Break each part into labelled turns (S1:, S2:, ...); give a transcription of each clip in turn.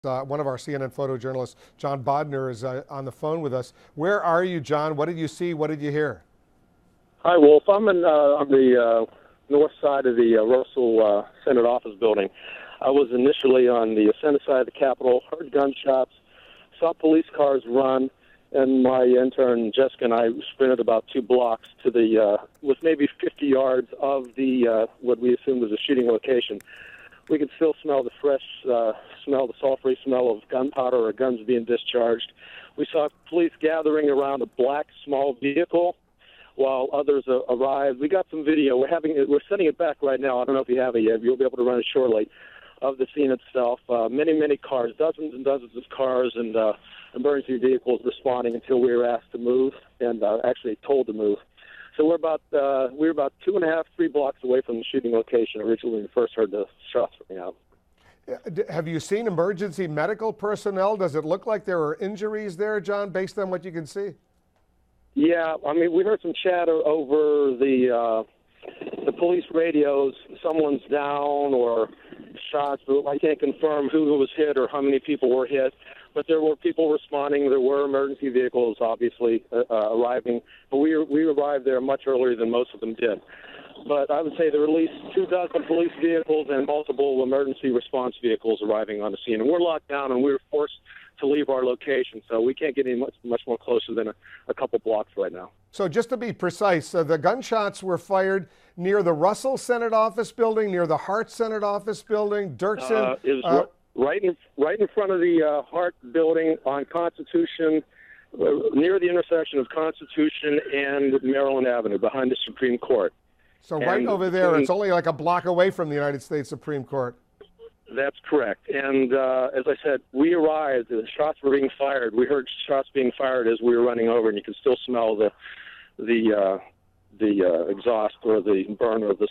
S1: One of our CNN photojournalists, John Bodner, is on the phone with us. Where are you, John? What did you see? What did you hear?
S2: Hi, Wolf. I'm on the north side of the Russell Senate office building. I was initially on the center side of the Capitol, heard gunshots, saw police cars run, and my intern, Jessica, and I sprinted about 2 blocks to the, was maybe 50 yards of the, what we assumed was a shooting location. We could still smell the fresh smell, the sulfury smell of gunpowder or guns being discharged. We saw police gathering around a black small vehicle while others arrived. We got some video. We're sending it back right now. I don't know if you have it yet. You'll be able to run it shortly, of the scene itself. Many cars, dozens and dozens of cars and emergency vehicles responding until we were asked to move and actually told to move. So we were about 2.5, 3 blocks away from the shooting location originally when we first heard the shots ring out.
S1: Have you seen emergency medical personnel? Does it look like there are injuries there, John, based on what you can see?
S2: Yeah, I mean, we heard some chatter over the police radios. Someone's down or shots, but I can't confirm who was hit or how many people were hit. But there were people responding. There were emergency vehicles, obviously, arriving. But we arrived there much earlier than most of them did. But I would say there were at least 24 police vehicles and multiple emergency response vehicles arriving on the scene. And we're locked down, and we were forced to leave our location, so we can't get any much more closer than a couple blocks right now.
S1: So just to be precise, the gunshots were fired near the Russell Senate office building, near the Hart Senate office building, Dirksen.
S2: It was right in front of the Hart building on Constitution, near the intersection of Constitution and Maryland Avenue, behind the Supreme Court.
S1: So right over there, it's only like a block away from the United States Supreme Court.
S2: That's correct. And as I said, we arrived, the shots were being fired. We heard shots being fired as we were running over, and you can still smell the exhaust or the burn of this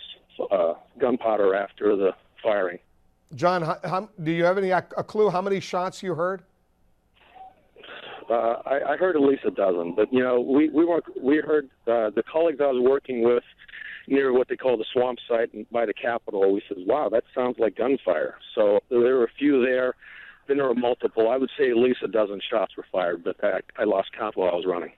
S2: gunpowder after the firing.
S1: John, do you have a clue how many shots you heard?
S2: I heard at least a dozen, but we heard the colleagues I was working with near what they call the swamp site by the Capitol. We said, wow, that sounds like gunfire. So there were a few there. Then there were multiple. I would say at least a dozen shots were fired, but I lost count while I was running.